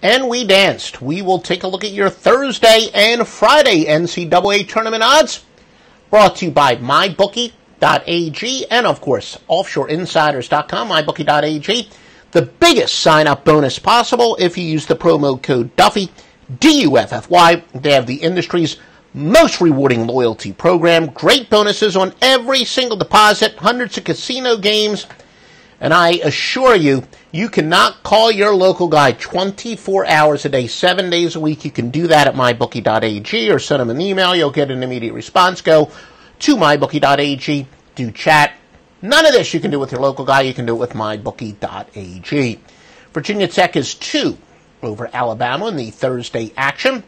And we danced. We will take a look at your Thursday and Friday NCAA tournament odds, brought to you by MyBookie.ag and, of course, OffshoreInsiders.com, MyBookie.ag. The biggest sign-up bonus possible if you use the promo code Duffy, D-U-F-F-Y. They have the industry's most rewarding loyalty program. Great bonuses on every single deposit, hundreds of casino games. And I assure you, you cannot call your local guy 24 hours a day, 7 days a week. You can do that at mybookie.ag or send them an email. You'll get an immediate response. Go to mybookie.ag, do chat. None of this you can do with your local guy. You can do it with mybookie.ag. Virginia Tech is 2 over Alabama in the Thursday action.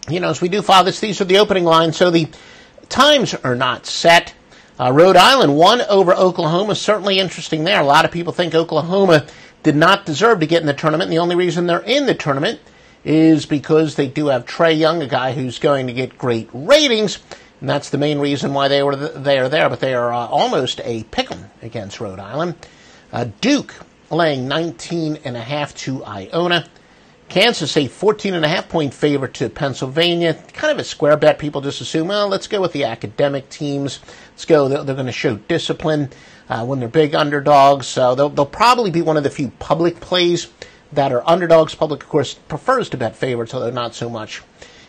You know, as we do follow this, these are the opening lines, so the times are not set. Rhode Island 1 over Oklahoma. Certainly interesting there. A lot of people think Oklahoma did not deserve to get in the tournament. And the only reason they're in the tournament is because they do have Trae Young, a guy who's going to get great ratings. And that's the main reason why they are there. But they are almost a pick'em against Rhode Island. Duke laying 19.5 to Iona. Kansas, a 14.5-point favorite to Pennsylvania. Kind of a square bet. People just assume, well, let's go with the academic teams. Let's go. They're going to show discipline when they're big underdogs. So they'll probably be one of the few public plays that are underdogs. Public, of course, prefers to bet favorites, although not so much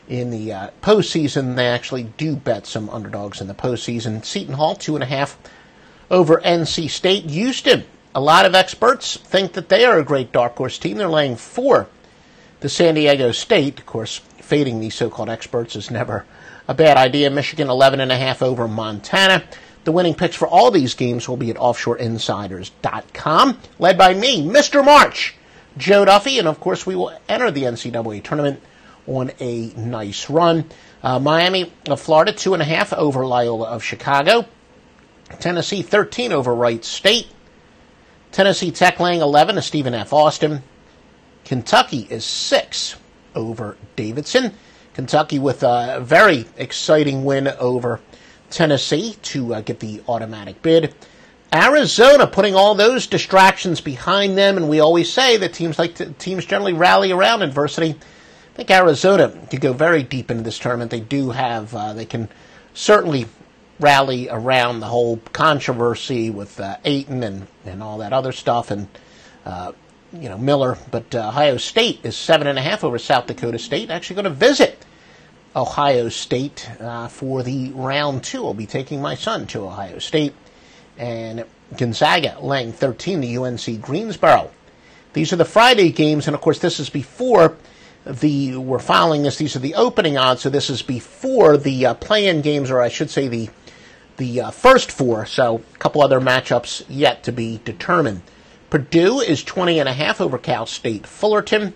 in the postseason. They actually do bet some underdogs in the postseason. Seton Hall, 2.5 over NC State. Houston, a lot of experts think that they are a great dark horse team. They're laying 4 to San Diego State. Of course, fading these so-called experts is never a bad idea. Michigan 11.5 over Montana. The winning picks for all these games will be at OffshoreInsiders.com. Led by me, Mr. March, Joe Duffy, and of course we will enter the NCAA tournament on a nice run. Miami of Florida 2.5 over Loyola of Chicago. Tennessee 13 over Wright State. Tennessee Tech laying 11 to Stephen F. Austin. Kentucky is 6 over Davidson. Kentucky with a very exciting win over Tennessee to get the automatic bid. Arizona putting all those distractions behind them, and we always say that teams generally rally around adversity. I think Arizona could go very deep into this tournament. They do have, they can certainly rally around the whole controversy with Ayton and all that other stuff, and Miller, but Ohio State is 7.5 over South Dakota State. Actually going to visit Ohio State for the round 2. I'll be taking my son to Ohio State. And Gonzaga laying 13 to UNC Greensboro. These are the Friday games, and of course this is before we're following this. These are the opening odds, so this is before the play-in games, or I should say the first 4. So a couple other matchups yet to be determined. Purdue is 20.5 over Cal State Fullerton.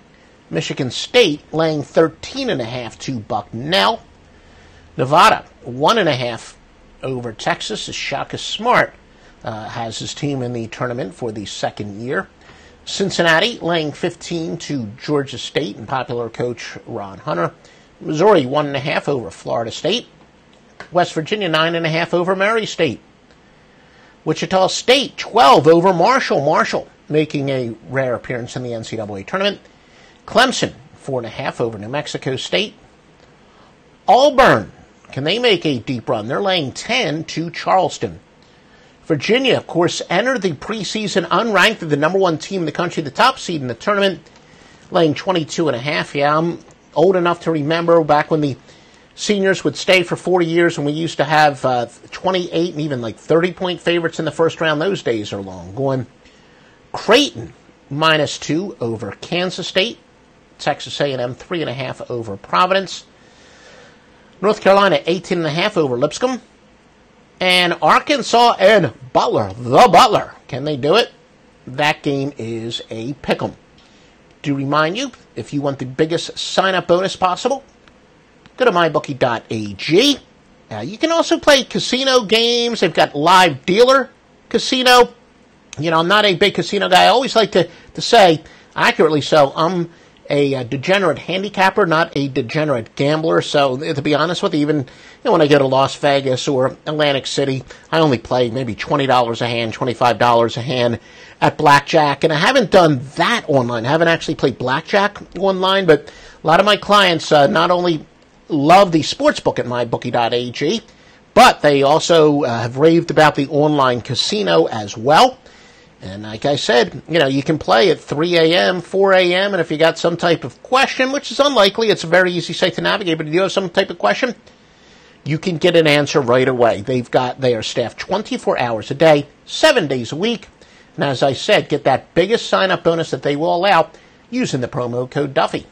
Michigan State laying 13.5 to Bucknell. Nevada 1.5 over Texas as Shaka Smart has his team in the tournament for the second year. Cincinnati laying 15 to Georgia State and popular coach Ron Hunter. Missouri 1.5 over Florida State. West Virginia 9.5 over Murray State. Wichita State, 12 over Marshall. Marshall making a rare appearance in the NCAA tournament. Clemson, 4.5 over New Mexico State. Auburn, can they make a deep run? They're laying 10 to Charleston. Virginia, of course, entered the preseason unranked, the number 1 team in the country, the top seed in the tournament, laying 22.5. Yeah, I'm old enough to remember back when the seniors would stay for 40 years, and we used to have 28 and even like 30-point favorites in the first round. Those days are long gone. Creighton, -2 over Kansas State. Texas A&M, 3.5 over Providence. North Carolina, 18.5 over Lipscomb. And Arkansas and Butler, the Butler. Can they do it? That game is a pick'em. To remind you, if you want the biggest sign-up bonus possible, go to mybookie.ag. You can also play casino games. They've got live dealer casino. You know, I'm not a big casino guy. I always like to say, accurately so, I'm a degenerate handicapper, not a degenerate gambler. So to be honest with you, even when I go to Las Vegas or Atlantic City, I only play maybe $20 a hand, $25 a hand at blackjack. And I haven't done that online. I haven't actually played blackjack online, but a lot of my clients not only love the sportsbook at mybookie.ag, but they also have raved about the online casino as well. And like I said, you can play at 3 a.m., 4 a.m., and if you got some type of question, which is unlikely, it's a very easy site to navigate, but if you have some type of question, you can get an answer right away. They are staffed 24 hours a day, 7 days a week. And as I said, get that biggest sign-up bonus that they will allow using the promo code Duffy.